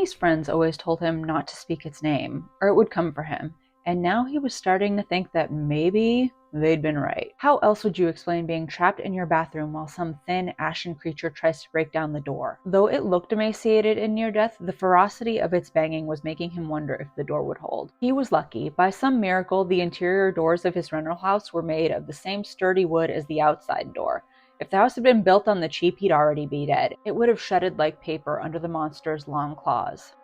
Cree's friends always told him not to speak its name, or it would come for him, and now he was starting to think that maybe they'd been right. How else would you explain being trapped in your bathroom while some thin, ashen creature tries to break down the door? Though it looked emaciated and near death, the ferocity of its banging was making him wonder if the door would hold. He was lucky. By some miracle, the interior doors of his rental house were made of the same sturdy wood as the outside door. If the house had been built on the cheap, he'd already be dead. It would have shredded like paper under the monster's long claws.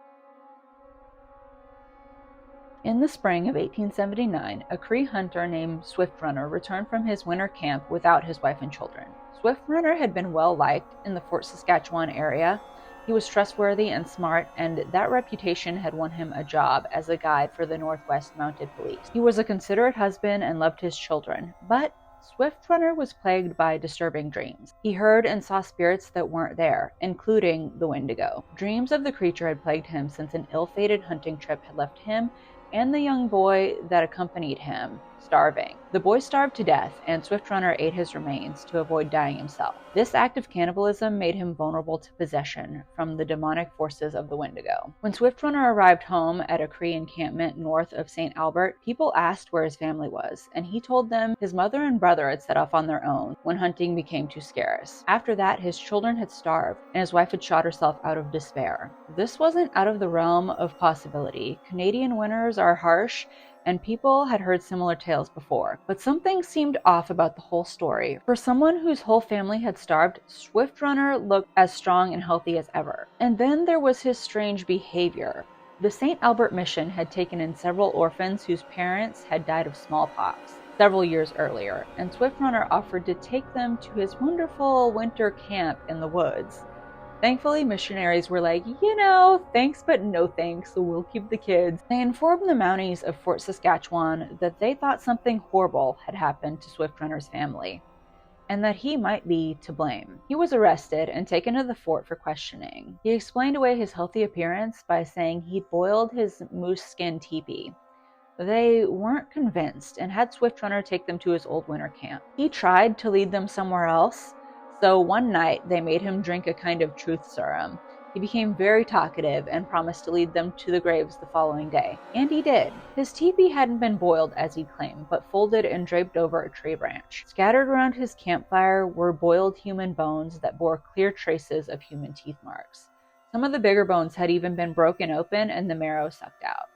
In the spring of 1879, a Cree hunter named Swiftrunner returned from his winter camp without his wife and children. Swiftrunner had been well liked in the Fort Saskatchewan area. He was trustworthy and smart, and that reputation had won him a job as a guide for the Northwest Mounted Police. He was a considerate husband and loved his children, but Swiftrunner was plagued by disturbing dreams. He heard and saw spirits that weren't there, including the Wendigo. Dreams of the creature had plagued him since an ill-fated hunting trip had left him and the young boy that accompanied him starving. The boy starved to death, and Swiftrunner ate his remains to avoid dying himself. This act of cannibalism made him vulnerable to possession from the demonic forces of the Wendigo. When Swiftrunner arrived home at a Cree encampment north of St. Albert, people asked where his family was, and he told them his mother and brother had set off on their own when hunting became too scarce. After that, his children had starved, and his wife had shot herself out of despair. This wasn't out of the realm of possibility. Canadian winters are harsh, and people had heard similar tales before. But something seemed off about the whole story. For someone whose whole family had starved, Swiftrunner looked as strong and healthy as ever. And then there was his strange behavior. The St. Albert mission had taken in several orphans whose parents had died of smallpox several years earlier, and Swiftrunner offered to take them to his wonderful winter camp in the woods. Thankfully, missionaries were like, thanks but no thanks, so we'll keep the kids. They informed the Mounties of Fort Saskatchewan that they thought something horrible had happened to Swiftrunner's family, and that he might be to blame. He was arrested and taken to the fort for questioning. He explained away his healthy appearance by saying he'd boiled his moose skin teepee. They weren't convinced and had Swiftrunner take them to his old winter camp. He tried to lead them somewhere else, so one night they made him drink a kind of truth serum. He became very talkative and promised to lead them to the graves the following day. And he did. His teepee hadn't been boiled as he'd claimed, but folded and draped over a tree branch. Scattered around his campfire were boiled human bones that bore clear traces of human teeth marks. Some of the bigger bones had even been broken open and the marrow sucked out.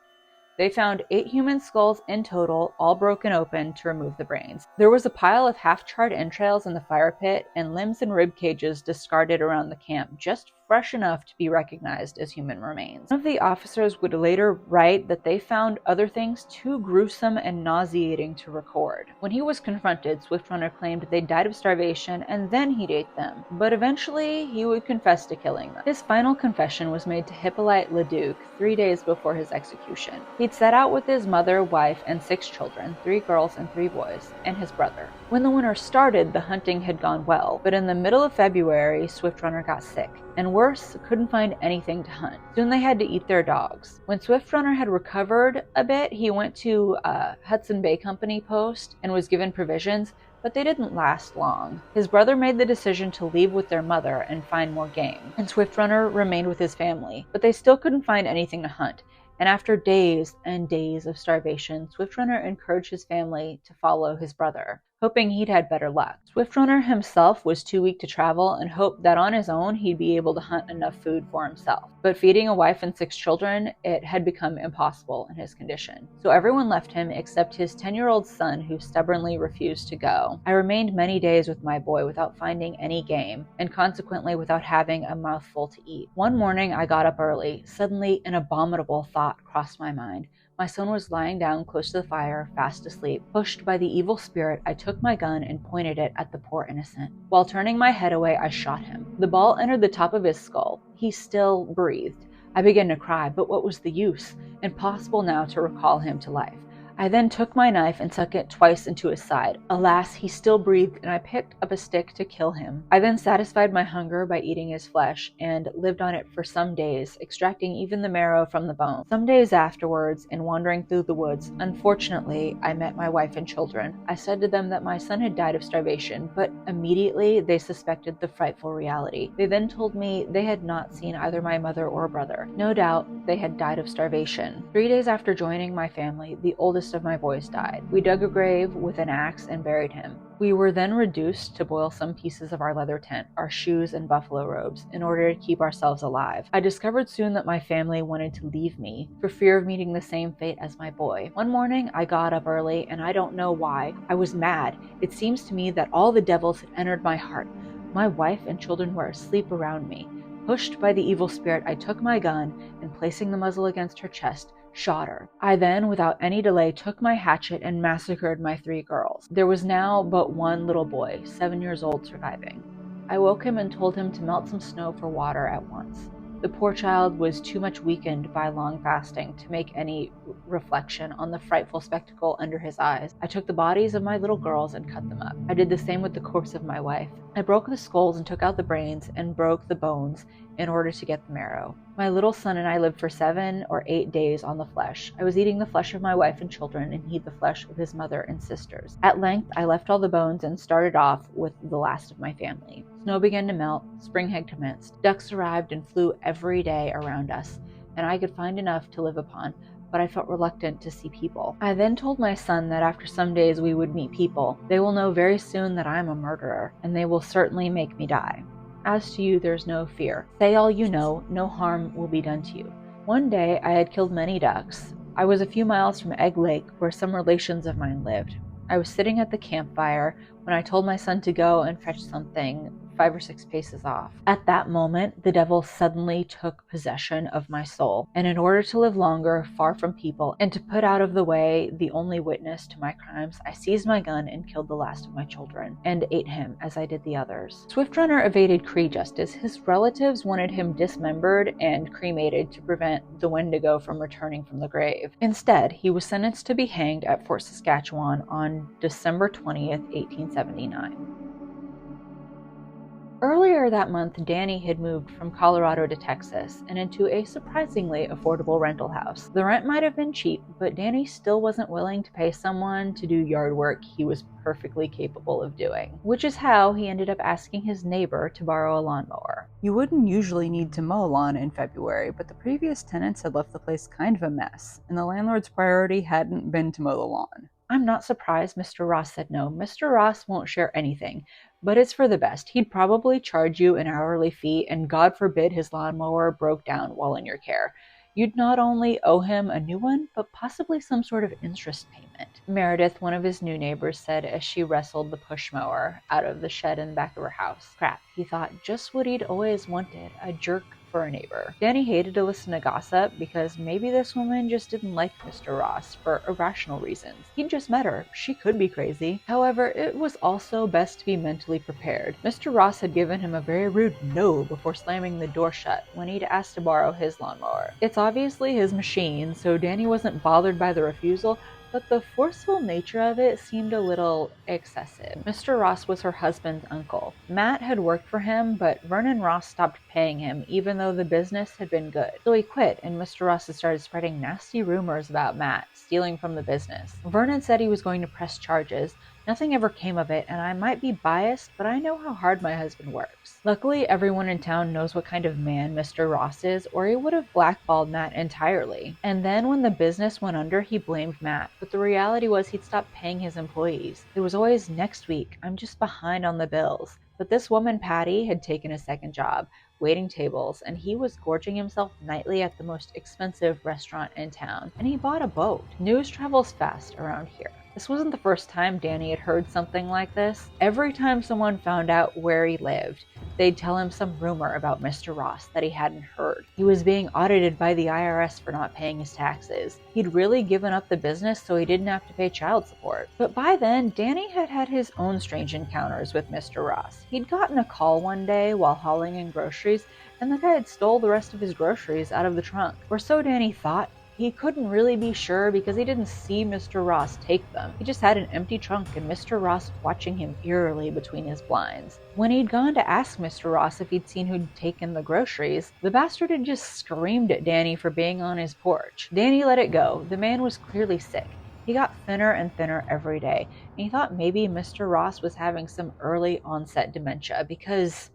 They found 8 human skulls in total, all broken open to remove the brains. There was a pile of half-charred entrails in the fire pit, and limbs and rib cages discarded around the camp, just fresh enough to be recognized as human remains. One of the officers would later write that they found other things too gruesome and nauseating to record. When he was confronted, Swiftrunner claimed they died of starvation and then he'd ate them, but eventually he would confess to killing them. His final confession was made to Hippolyte Leduc 3 days before his execution. He'd set out with his mother, wife, and 6 children, 3 girls and 3 boys, and his brother. When the winter started, the hunting had gone well, but in the middle of February, Swiftrunner got sick, and worse, couldn't find anything to hunt. Soon they had to eat their dogs. When Swiftrunner had recovered a bit, he went to a Hudson Bay Company post and was given provisions, but they didn't last long. His brother made the decision to leave with their mother and find more game, and Swiftrunner remained with his family, but they still couldn't find anything to hunt. And after days and days of starvation, Swiftrunner encouraged his family to follow his brother, hoping he'd had better luck. Swiftrunner himself was too weak to travel and hoped that on his own he'd be able to hunt enough food for himself. But feeding a wife and 6 children, it had become impossible in his condition. So everyone left him except his 10-year-old son, who stubbornly refused to go. I remained many days with my boy without finding any game, and consequently without having a mouthful to eat. One morning I got up early. Suddenly an abominable thought crossed my mind. My son was lying down close to the fire, fast asleep. Pushed by the evil spirit, I took my gun and pointed it at the poor innocent. While turning my head away, I shot him. The ball entered the top of his skull. He still breathed. I began to cry, but what was the use? Impossible now to recall him to life. I then took my knife and stuck it twice into his side. Alas, he still breathed, and I picked up a stick to kill him. I then satisfied my hunger by eating his flesh and lived on it for some days, extracting even the marrow from the bone. Some days afterwards, in wandering through the woods, unfortunately, I met my wife and children. I said to them that my son had died of starvation, but immediately they suspected the frightful reality. They then told me they had not seen either my mother or brother. No doubt, they had died of starvation. 3 days after joining my family, the oldest of my boys died. We dug a grave with an axe and buried him. We were then reduced to boil some pieces of our leather tent, our shoes, and buffalo robes in order to keep ourselves alive. I discovered soon that my family wanted to leave me for fear of meeting the same fate as my boy. One morning, I got up early, and I don't know why. I was mad. It seems to me that all the devils had entered my heart. My wife and children were asleep around me. Pushed by the evil spirit, I took my gun and, placing the muzzle against her chest, shot her. I then, without any delay, took my hatchet and massacred my 3 girls. There was now but one little boy, 7 years old, surviving. I woke him and told him to melt some snow for water at once. The poor child was too much weakened by long fasting to make any reflection on the frightful spectacle under his eyes. I took the bodies of my little girls and cut them up. I did the same with the corpse of my wife. I broke the skulls and took out the brains and broke the bones in order to get the marrow. My little son and I lived for 7 or 8 days on the flesh. I was eating the flesh of my wife and children, and he the flesh of his mother and sisters. At length, I left all the bones and started off with the last of my family. Snow began to melt, spring had commenced. Ducks arrived and flew every day around us, and I could find enough to live upon, but I felt reluctant to see people. I then told my son that after some days we would meet people. They will know very soon that I am a murderer, and they will certainly make me die. As to you, there's no fear. Say all you know, no harm will be done to you. One day, I had killed many ducks. I was a few miles from Egg Lake, where some relations of mine lived. I was sitting at the campfire when I told my son to go and fetch something 5 or 6 paces off. At that moment, the devil suddenly took possession of my soul, and in order to live longer, far from people, and to put out of the way the only witness to my crimes, I seized my gun and killed the last of my children, and ate him as I did the others. Swiftrunner evaded Cree justice. His relatives wanted him dismembered and cremated to prevent the Wendigo from returning from the grave. Instead, he was sentenced to be hanged at Fort Saskatchewan on December 20th, 1879. Earlier that month, Danny had moved from Colorado to Texas and into a surprisingly affordable rental house. The rent might have been cheap, but Danny still wasn't willing to pay someone to do yard work he was perfectly capable of doing, which is how he ended up asking his neighbor to borrow a lawnmower. You wouldn't usually need to mow a lawn in February, but the previous tenants had left the place kind of a mess, and the landlord's priority hadn't been to mow the lawn. I'm not surprised Mr. Ross said no. Mr. Ross won't share anything, but it's for the best. He'd probably charge you an hourly fee, and God forbid his lawnmower broke down while in your care. You'd not only owe him a new one, but possibly some sort of interest payment. Meredith, one of his new neighbors, said as she wrestled the push mower out of the shed in the back of her house. Crap, he thought, just what he'd always wanted, a jerk for a neighbor. Danny hated to listen to gossip because maybe this woman just didn't like Mr. Ross for irrational reasons. He'd just met her. She could be crazy. However, it was also best to be mentally prepared. Mr. Ross had given him a very rude no before slamming the door shut when he'd asked to borrow his lawnmower. It's obviously his machine, so Danny wasn't bothered by the refusal, but the forceful nature of it seemed a little excessive. Mr. Ross was her husband's uncle. Matt had worked for him, but Vernon Ross stopped paying him even though the business had been good. So he quit, and Mr. Ross had started spreading nasty rumors about Matt stealing from the business. Vernon said he was going to press charges. Nothing ever came of it, and I might be biased, but I know how hard my husband works. Luckily, everyone in town knows what kind of man Mr. Ross is, or he would have blackballed Matt entirely. And then when the business went under, he blamed Matt, but the reality was he'd stopped paying his employees. It was always next week, I'm just behind on the bills. But this woman, Patty, had taken a second job, waiting tables, and he was gorging himself nightly at the most expensive restaurant in town. And he bought a boat. News travels fast around here. This wasn't the first time Danny had heard something like this. Every time someone found out where he lived, they'd tell him some rumor about Mr. Ross that he hadn't heard. He was being audited by the IRS for not paying his taxes. He'd really given up the business so he didn't have to pay child support. But by then, Danny had had his own strange encounters with Mr. Ross. He'd gotten a call one day while hauling in groceries, and the guy had stole the rest of his groceries out of the trunk. Or so Danny thought. He couldn't really be sure because he didn't see Mr. Ross take them. He just had an empty trunk and Mr. Ross watching him eerily between his blinds. When he'd gone to ask Mr. Ross if he'd seen who'd taken the groceries, the bastard had just screamed at Danny for being on his porch. Danny let it go. The man was clearly sick. He got thinner and thinner every day, and he thought maybe Mr. Ross was having some early onset dementia because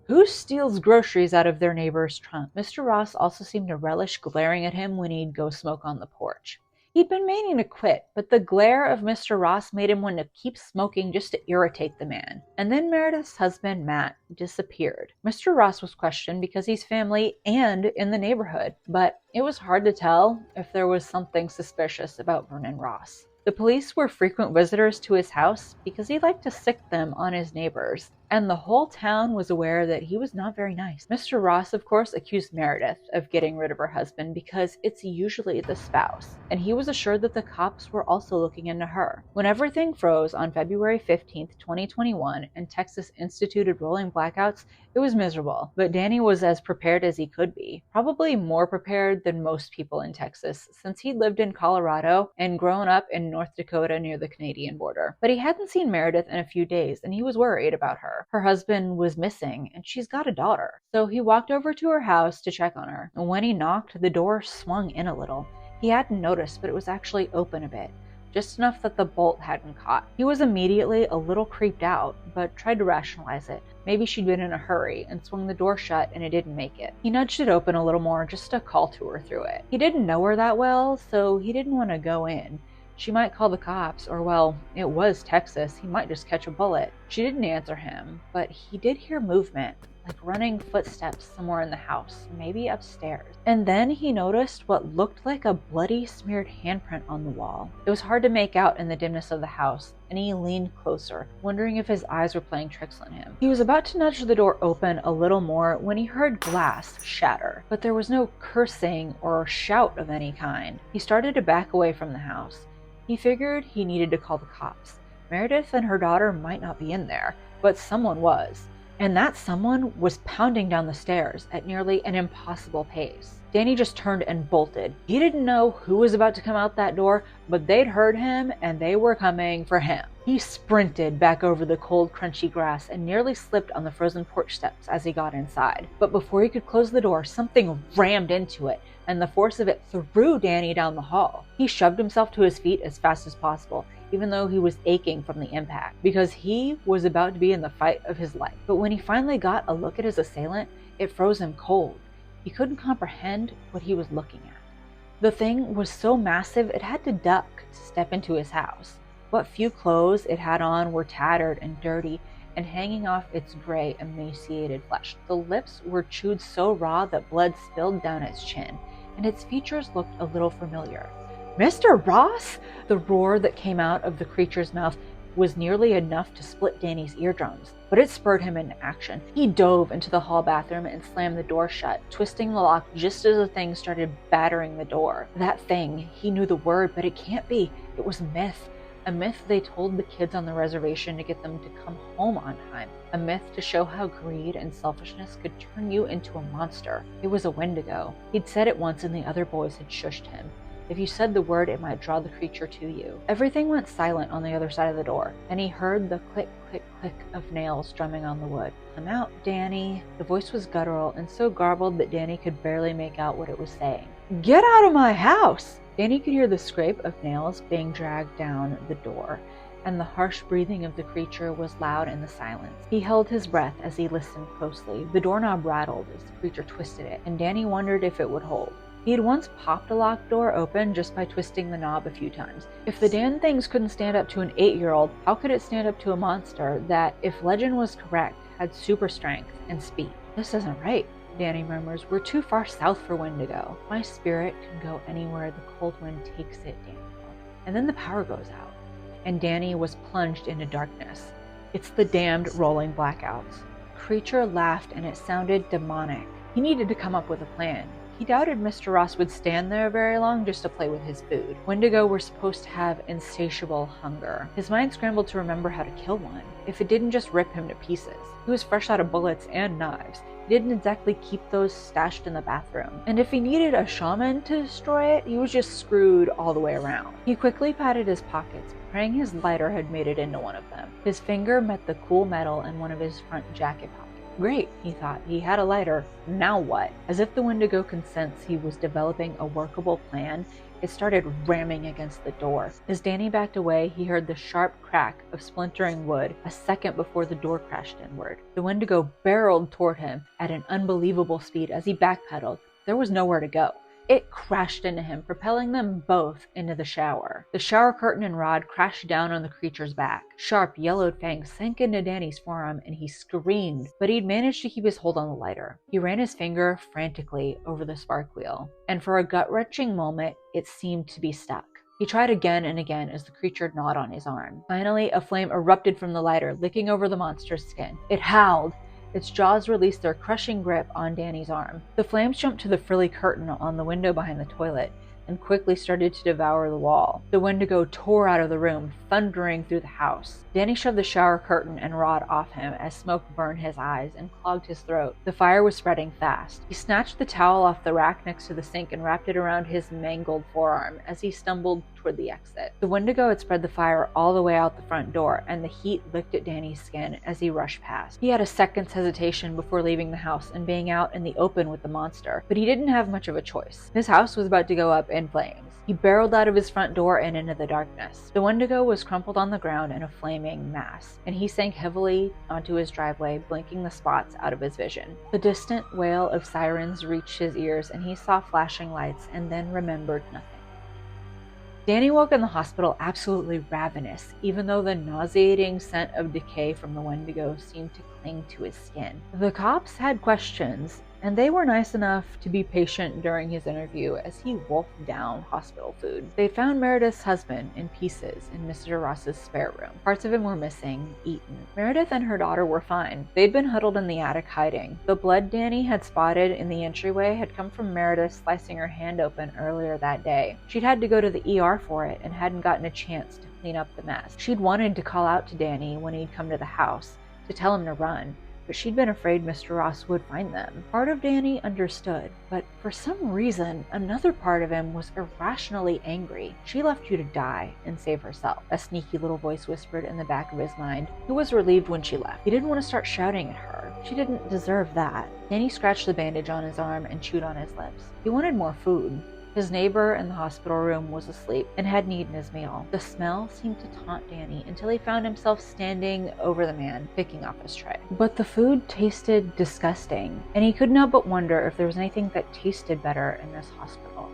who steals groceries out of their neighbor's trunk? Mr. Ross also seemed to relish glaring at him when he'd go smoke on the porch. He'd been meaning to quit, but the glare of Mr. Ross made him want to keep smoking just to irritate the man. And then Meredith's husband, Matt, disappeared. Mr. Ross was questioned because he's family and in the neighborhood, but it was hard to tell if there was something suspicious about Vernon Ross. The police were frequent visitors to his house because he liked to sick them on his neighbors, and the whole town was aware that he was not very nice. Mr. Ross, of course, accused Meredith of getting rid of her husband because it's usually the spouse, and he was assured that the cops were also looking into her. When everything froze on February 15th, 2021, and Texas instituted rolling blackouts, it was miserable, but Danny was as prepared as he could be, probably more prepared than most people in Texas, since he'd lived in Colorado and grown up in North Dakota near the Canadian border. But he hadn't seen Meredith in a few days, and he was worried about her. Her husband was missing, and she's got a daughter. So he walked over to her house to check on her, and when he knocked, the door swung in a little. He hadn't noticed, but it was actually open a bit, just enough that the bolt hadn't caught. He was immediately a little creeped out, but tried to rationalize it. Maybe she'd been in a hurry and swung the door shut and it didn't make it. He nudged it open a little more just to call to her through it. He didn't know her that well, so he didn't want to go in. She might call the cops, or well, it was Texas, he might just catch a bullet. She didn't answer him, but he did hear movement, like running footsteps somewhere in the house, maybe upstairs. And then he noticed what looked like a bloody smeared handprint on the wall. It was hard to make out in the dimness of the house, and he leaned closer, wondering if his eyes were playing tricks on him. He was about to nudge the door open a little more when he heard glass shatter, but there was no cursing or shout of any kind. He started to back away from the house. He figured he needed to call the cops. Meredith and her daughter might not be in there, but someone was. And that someone was pounding down the stairs at nearly an impossible pace. Danny just turned and bolted. He didn't know who was about to come out that door, but they'd heard him and they were coming for him. He sprinted back over the cold, crunchy grass and nearly slipped on the frozen porch steps as he got inside. But before he could close the door, something rammed into it, and the force of it threw Danny down the hall. He shoved himself to his feet as fast as possible, even though he was aching from the impact, because he was about to be in the fight of his life. But when he finally got a look at his assailant, it froze him cold. He couldn't comprehend what he was looking at. The thing was so massive it had to duck to step into his house. What few clothes it had on were tattered and dirty and hanging off its gray, emaciated flesh. The lips were chewed so raw that blood spilled down its chin, and its features looked a little familiar. "Mr. Ross!" The roar that came out of the creature's mouth was nearly enough to split Danny's eardrums, but it spurred him into action. He dove into the hall bathroom and slammed the door shut, twisting the lock just as the thing started battering the door. That thing, he knew the word, but it can't be. It was myth. A myth they told the kids on the reservation to get them to come home on time. A myth to show how greed and selfishness could turn you into a monster. It was a Wendigo. He'd said it once and the other boys had shushed him. If you said the word, it might draw the creature to you. Everything went silent on the other side of the door, and he heard the click, click, click of nails drumming on the wood. "Come out, Danny." The voice was guttural and so garbled that Danny could barely make out what it was saying. "Get out of my house!" Danny could hear the scrape of nails being dragged down the door, and the harsh breathing of the creature was loud in the silence. He held his breath as he listened closely. The doorknob rattled as the creature twisted it, and Danny wondered if it would hold. He had once popped a locked door open just by twisting the knob a few times. If the damn things couldn't stand up to an 8-year-old, how could it stand up to a monster that, if legend was correct, had super strength and speed? "This isn't right," Danny murmurs. "We're too far south for Wendigo. My spirit can go anywhere the cold wind takes it, Danny." And then the power goes out, and Danny was plunged into darkness. It's the damned rolling blackouts. The creature laughed and it sounded demonic. He needed to come up with a plan. He doubted Mr. Ross would stand there very long just to play with his food. Wendigo were supposed to have insatiable hunger. His mind scrambled to remember how to kill one, if it didn't just rip him to pieces. He was fresh out of bullets and knives. He didn't exactly keep those stashed in the bathroom. And if he needed a shaman to destroy it, he was just screwed all the way around. He quickly patted his pockets, praying his lighter had made it into one of them. His finger met the cool metal in one of his front jacket pockets. Great, he thought. He had a lighter. Now what? As if the Wendigo could sense he was developing a workable plan, it started ramming against the door. As Danny backed away, he heard the sharp crack of splintering wood a second before the door crashed inward. The Wendigo barreled toward him at an unbelievable speed as he backpedaled. There was nowhere to go. It crashed into him, propelling them both into the shower. The shower curtain and rod crashed down on the creature's back. Sharp, yellowed fangs sank into Danny's forearm and he screamed, but he'd managed to keep his hold on the lighter. He ran his finger frantically over the spark wheel, and for a gut-wrenching moment, it seemed to be stuck. He tried again and again as the creature gnawed on his arm. Finally, a flame erupted from the lighter, licking over the monster's skin. It howled. Its jaws released their crushing grip on Danny's arm. The flames jumped to the frilly curtain on the window behind the toilet and quickly started to devour the wall. The Wendigo tore out of the room, thundering through the house. Danny shoved the shower curtain and rod off him as smoke burned his eyes and clogged his throat. The fire was spreading fast. He snatched the towel off the rack next to the sink and wrapped it around his mangled forearm as he stumbled toward the exit. The Wendigo had spread the fire all the way out the front door, and the heat licked at Danny's skin as he rushed past. He had a second's hesitation before leaving the house and being out in the open with the monster, but he didn't have much of a choice. His house was about to go up in flames. He barreled out of his front door and into the darkness. The Wendigo was crumpled on the ground in a flaming mass, and he sank heavily onto his driveway, blinking the spots out of his vision. The distant wail of sirens reached his ears, and he saw flashing lights and then remembered nothing. Danny woke in the hospital absolutely ravenous, even though the nauseating scent of decay from the Wendigo seemed to cling to his skin. The cops had questions, and they were nice enough to be patient during his interview as he wolfed down hospital food. They found Meredith's husband in pieces in Mr. Ross's spare room. Parts of him were missing, eaten. Meredith and her daughter were fine. They'd been huddled in the attic hiding. The blood Danny had spotted in the entryway had come from Meredith slicing her hand open earlier that day. She'd had to go to the ER for it and hadn't gotten a chance to clean up the mess. She'd wanted to call out to Danny when he'd come to the house to tell him to run, but she'd been afraid Mr. Ross would find them. Part of Danny understood, but for some reason, another part of him was irrationally angry. She left you to die and save herself, a sneaky little voice whispered in the back of his mind. He was relieved when she left. He didn't want to start shouting at her. She didn't deserve that. Danny scratched the bandage on his arm and chewed on his lips. He wanted more food. His neighbor in the hospital room was asleep and hadn't eaten his meal. The smell seemed to taunt Danny until he found himself standing over the man, picking off his tray. But the food tasted disgusting, and he couldn't help but wonder if there was anything that tasted better in this hospital.